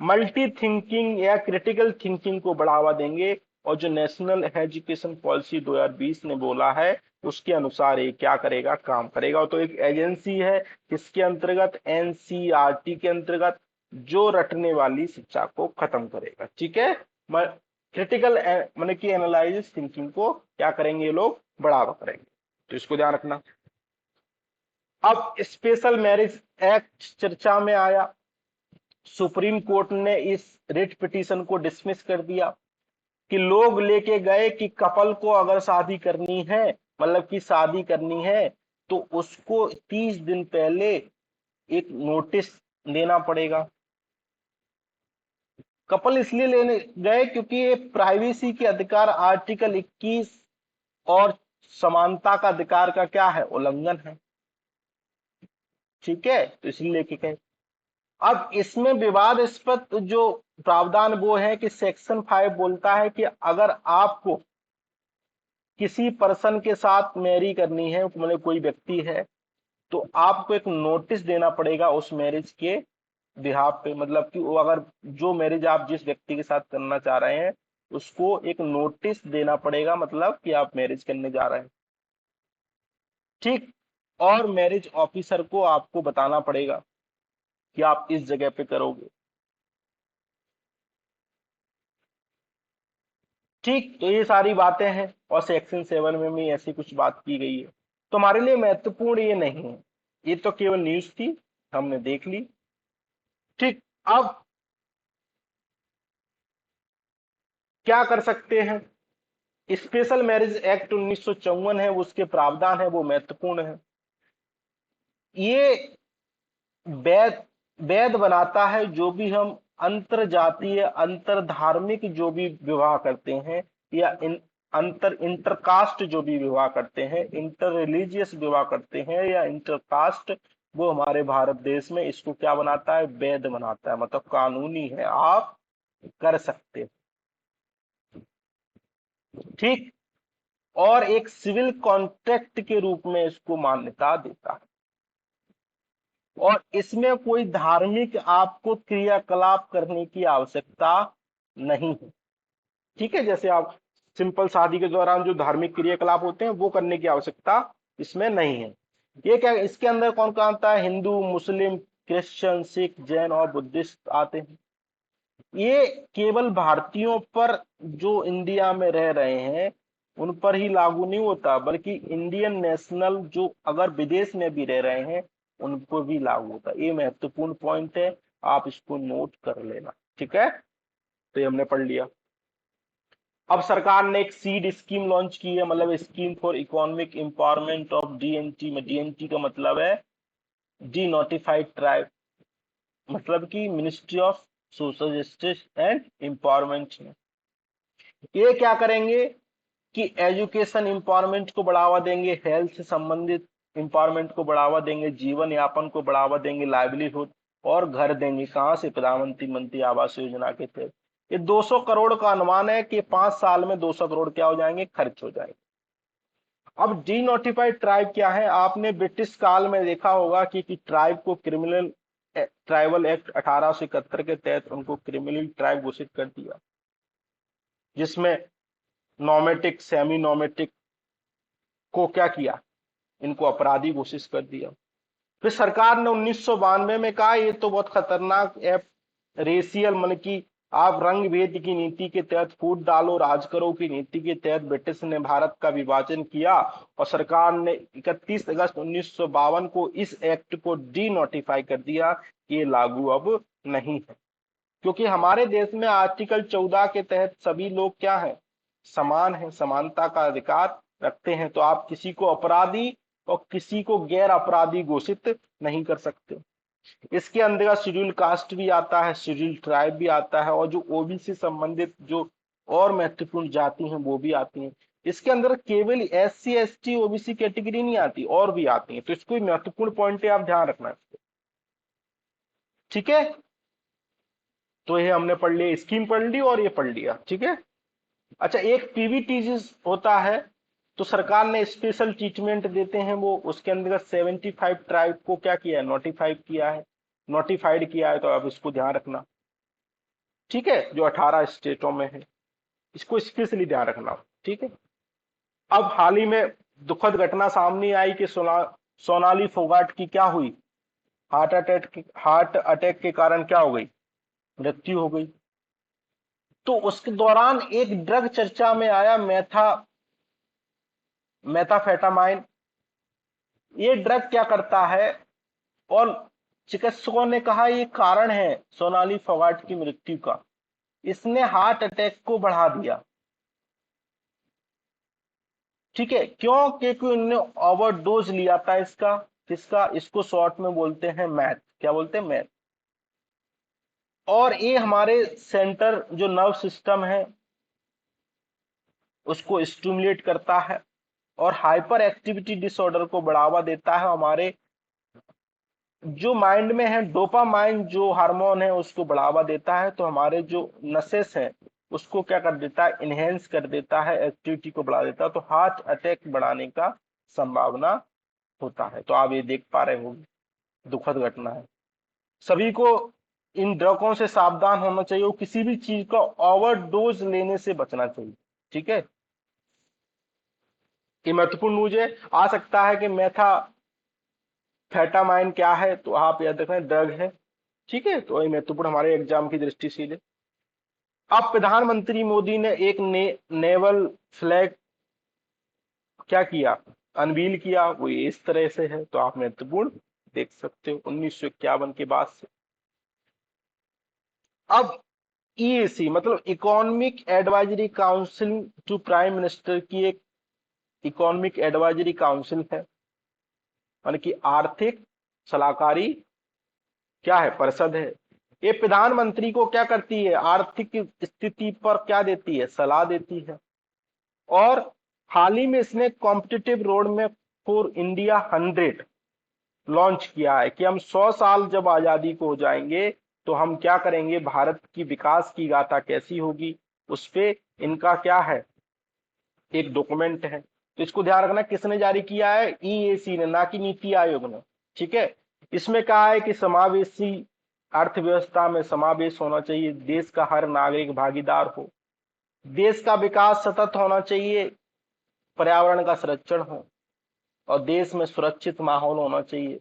मल्टी थिंकिंग या क्रिटिकल थिंकिंग को बढ़ावा देंगे। और जो नेशनल एजुकेशन पॉलिसी 2020 ने बोला है उसके अनुसार ये क्या करेगा, काम करेगा। तो एक एजेंसी है किसके अंतर्गत, एनसीईआरटी के अंतर्गत, जो रटने वाली शिक्षा को खत्म करेगा। ठीक है, क्रिटिकल मतलब कि एनालाइज थिंकिंग को क्या करेंगे, ये लोग बढ़ावा करेंगे, तो इसको ध्यान रखना। अब स्पेशल मैरिज एक्ट चर्चा में आया, सुप्रीम कोर्ट ने इस रिट पिटीशन को डिसमिस कर दिया कि लोग लेके गए कि कपल को अगर शादी करनी है, मतलब कि शादी करनी है, तो उसको 30 दिन पहले एक नोटिस देना पड़ेगा। कपल इसलिए लेने गए क्योंकि ये प्राइवेसी के अधिकार आर्टिकल 21 और समानता का अधिकार का क्या है, उल्लंघन है। ठीक है, तो इसलिए लेके गए। अब इसमें विवादास्पद जो प्रावधान वो है कि सेक्शन 5 बोलता है कि अगर आपको किसी पर्सन के साथ मैरी करनी है, मतलब कोई व्यक्ति है, तो आपको एक नोटिस देना पड़ेगा उस मैरिज के बिहाफ पे। मतलब कि वो अगर जो मैरिज आप जिस व्यक्ति के साथ करना चाह रहे हैं उसको एक नोटिस देना पड़ेगा, मतलब कि आप मैरिज करने जा रहे हैं। ठीक, और मैरिज ऑफिसर को आपको बताना पड़ेगा कि आप इस जगह पे करोगे। ठीक, तो ये सारी बातें हैं और सेक्शन 7 में भी ऐसी कुछ बात की गई है। तो हमारे लिए महत्वपूर्ण ये नहीं है, ये तो केवल न्यूज थी, हमने देख ली। ठीक, अब क्या कर सकते हैं, स्पेशल मैरिज एक्ट 1954 है, उसके प्रावधान है वो महत्वपूर्ण है। ये वैध वैध बनाता है जो भी हम अंतर जातीय अंतर धार्मिक जो भी विवाह करते हैं, या इंटरकास्ट जो भी विवाह करते हैं, इंटर रिलीजियस विवाह करते हैं या इंटरकास्ट, वो हमारे भारत देश में इसको क्या बनाता है, वैध बनाता है, मतलब कानूनी है, आप कर सकते हैं। ठीक, और एक सिविल कॉन्ट्रैक्ट के रूप में इसको मान्यता देता है। और इसमें कोई धार्मिक आपको क्रियाकलाप करने की आवश्यकता नहीं है। ठीक है, जैसे आप सिंपल शादी के दौरान जो धार्मिक क्रियाकलाप होते हैं वो करने की आवश्यकता इसमें नहीं है। ये क्या, इसके अंदर कौन कौन आता है, हिंदू, मुस्लिम, क्रिश्चियन, सिख, जैन और बुद्धिस्ट आते हैं। ये केवल भारतीयों पर जो इंडिया में रह रहे हैं उन पर ही लागू नहीं होता, बल्कि इंडियन नेशनल जो अगर विदेश में भी रह रहे हैं उनको भी लागू होता है। ये महत्वपूर्ण पॉइंट है, आप इसको नोट कर लेना। ठीक है, तो ये हमने पढ़ लिया। अब सरकार ने एक सीड स्कीम लॉन्च की है, मतलब scheme for economic empowerment of DNT में, डीएनटी का मतलब है डी नोटिफाइड ट्राइब, मतलब कि ministry of social justice and empowerment में ये क्या करेंगे कि एजुकेशन एम्पावरमेंट को बढ़ावा देंगे, हेल्थ से संबंधित एम्पावरमेंट को बढ़ावा देंगे, जीवन यापन को बढ़ावा देंगे, लाइवलीहुड, और घर देंगे कहां से, प्रधानमंत्री मंत्री आवास योजना के तहत। ये 200 करोड़ का अनुमान है कि 5 साल में 200 करोड़ क्या हो जाएंगे, खर्च हो जाएंगे। अब डी नोटिफाइड ट्राइब क्या है, आपने ब्रिटिश काल में देखा होगा कि ट्राइब को क्रिमिनल ट्राइबल एक्ट 1871 के तहत उनको क्रिमिनल ट्राइब घोषित कर दिया, जिसमें नॉमेटिक सेमी नॉमेटिक को क्या किया, इनको अपराधी घोषित कर दिया। फिर सरकार ने 1992 में कहा ये तो बहुत खतरनाक ऐप, रेशियल मन की आप रंग भेद की नीति के तहत फूट डालो राज करो की नीति के तहत ब्रिटिश ने भारत का विभाजन किया और सरकार ने 31 अगस्त 1952 को इस एक्ट को डी नोटिफाई कर दिया, ये लागू अब नहीं है। क्योंकि हमारे देश में आर्टिकल 14 के तहत सभी लोग क्या है, समान है, समानता का अधिकार रखते हैं, तो आप किसी को अपराधी और किसी को गैर अपराधी घोषित नहीं कर सकते। इसके अंदर शेड्यूल कास्ट भी आता है, शेड्यूल ट्राइब भी आता है, और जो ओबीसी संबंधित जो और महत्वपूर्ण जाति हैं वो भी आती हैं। इसके अंदर केवल एससी एसटी ओबीसी कैटेगरी नहीं आती, और भी आती हैं, तो इसको महत्वपूर्ण पॉइंट है, आप ध्यान रखना। ठीक है, तो ये हमने पढ़ लिया, स्कीम पढ़ ली और ये पढ़ लिया। ठीक है, अच्छा एक पीवीटीज होता है, तो सरकार ने स्पेशल ट्रीटमेंट देते हैं वो, उसके अंदर 75 ट्राइब को क्या किया है, नोटिफाइड किया है, नोटिफाइड किया है, तो अब इसको ध्यान रखना। ठीक है, जो 18 स्टेटों में है, इसको स्पेशली ध्यान रखना। ठीक है, अब हाल ही में दुखद घटना सामने आई कि सोनाली फोगाट की क्या हुई, हार्ट अटैक के कारण क्या हो गई, मृत्यु हो गई। तो उसके दौरान एक ड्रग चर्चा में आया, मेथाफेटामाइन। ये ड्रग क्या करता है, और चिकित्सकों ने कहा ये कारण है सोनाली फोगाट की मृत्यु का, इसने हार्ट अटैक को बढ़ा दिया। ठीक है, क्यों, क्योंकि उन्होंने ओवरडोज लिया था इसका, किसका, इसको शॉर्ट में बोलते हैं मैथ, क्या बोलते हैं, मैथ। और ये हमारे सेंटर जो नर्व सिस्टम है उसको स्टिमुलेट करता है, और हाइपर एक्टिविटी डिसऑर्डर को बढ़ावा देता है। हमारे जो माइंड में है डोपामाइन जो हार्मोन है उसको बढ़ावा देता है, तो हमारे जो नसेस हैं उसको क्या कर देता है, इनहेंस कर देता है, एक्टिविटी को बढ़ा देता है, तो हार्ट अटैक बढ़ाने का संभावना होता है। तो आप ये देख पा रहे हो, दुखद घटना है। सभी को इन ड्रगों से सावधान होना चाहिए और किसी भी चीज का ओवरडोज लेने से बचना चाहिए। ठीक है, ये महत्वपूर्ण न्यूज है। आ सकता है कि मेथाफेटामाइन क्या है, तो आप याद रखें ड्रग है। ठीक है, तो ये महत्वपूर्ण हमारे एग्जाम की दृष्टि से। अब प्रधानमंत्री मोदी ने एक नेवल फ्लैग क्या किया, अनवील किया, वो इस तरह से है, तो आप महत्वपूर्ण देख सकते हो 1951 के बाद से। अब ईएसी मतलब economic advisory council to prime minister की एक इकोनॉमिक एडवाइजरी काउंसिल है, यानी कि आर्थिक सलाहकारी क्या है, परिषद है। ये प्रधानमंत्री को क्या करती है, आर्थिक स्थिति पर क्या देती है, सलाह देती है। और हाल ही में इसने competitive road map for India 100 launch किया है कि हम 100 साल जब आजादी को हो जाएंगे तो हम क्या करेंगे, भारत की विकास की गाथा कैसी होगी, उस पे इनका क्या है, एक डॉक्यूमेंट है। तो इसको ध्यान रखना, किसने जारी किया है, ईएसी ने, ना कि नीति आयोग ने। ठीक है, इसमें कहा है कि समावेशी अर्थव्यवस्था में समावेश होना चाहिए, देश का हर नागरिक भागीदार हो, देश का विकास सतत होना चाहिए, पर्यावरण का संरक्षण हो, और देश में सुरक्षित माहौल होना चाहिए।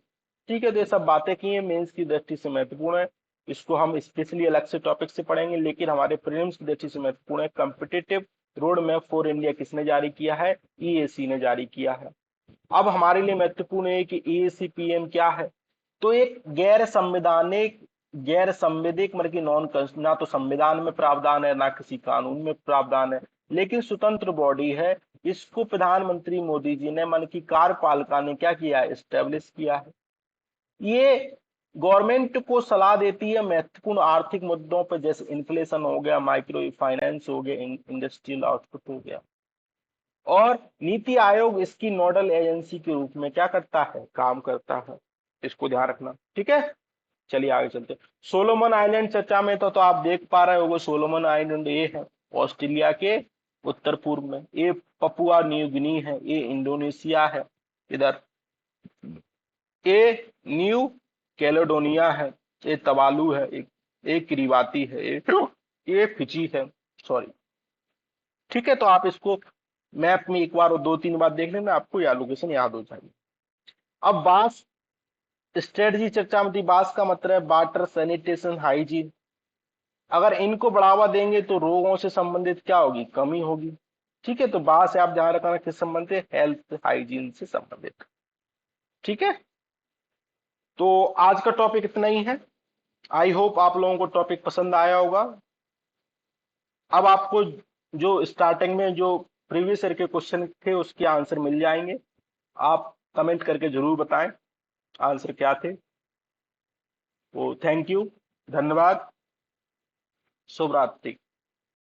ठीक है, तो ये सब बातें की हैं, मेंस की दृष्टि से महत्वपूर्ण है, इसको हम स्पेशली अलग से टॉपिक से पढ़ेंगे, लेकिन हमारे प्रीलिम्स की दृष्टि से महत्वपूर्ण है। Competitive road map for India किसने जारी किया है, ईएसी ने जारी किया है। अब हमारे लिए महत्वपूर्ण है कि ईएसी पीएम क्या है, तो एक गैर संवैधानिक मतलब कि नॉन, ना तो संविधान में प्रावधान है ना किसी कानून में प्रावधान है, लेकिन स्वतंत्र बॉडी है। इसको प्रधानमंत्री मोदी जी ने मन की कार्यपालिका ने क्या किया है, स्टेब्लिश किया है। ये गवर्नमेंट को सलाह देती है महत्वपूर्ण आर्थिक मुद्दों पर, जैसे इन्फ्लेशन हो गया, माइक्रो फाइनेंस हो गया, इंडस्ट्रियल आउटपुट हो गया। और नीति आयोग इसकी नोडल एजेंसी के रूप में क्या करता है, काम करता है। इसको ध्यान रखना, ठीक है। चलिए आगे चलते हैं। सोलोमन आइलैंड चर्चा में तो आप देख पा रहे होगे, सोलोमन आइलैंड ये है ऑस्ट्रेलिया के उत्तर पूर्व में, ये पपुआ न्यू गिनी है, ये इंडोनेशिया है इधर, ये न्यू कैलेडोनिया है, ये तवालू है, एक किरीबाती है, ये फिजी है, सॉरी। ठीक है, तो आप इसको मैप में एक बार और दो तीन बार देख लेना, आपको यह लोकेशन याद हो जाएगी। अब बांस स्ट्रेटजी चर्चा में थी। बांस का मतलब है वाटर, सैनिटेशन, हाइजीन। अगर इनको बढ़ावा देंगे तो रोगों से संबंधित क्या होगी, कमी होगी। ठीक है, तो बांस से आप ध्यान रखना किस संबंधित, हेल्थ हाइजीन से संबंधित। ठीक है, तो आज का टॉपिक इतना ही है। आई होप आप लोगों को टॉपिक पसंद आया होगा। अब आपको जो स्टार्टिंग में जो प्रीवियस ईयर के क्वेश्चन थे उसके आंसर मिल जाएंगे। आप कमेंट करके जरूर बताएं आंसर क्या थे। तो थैंक यू, धन्यवाद, शुभ रात्रि।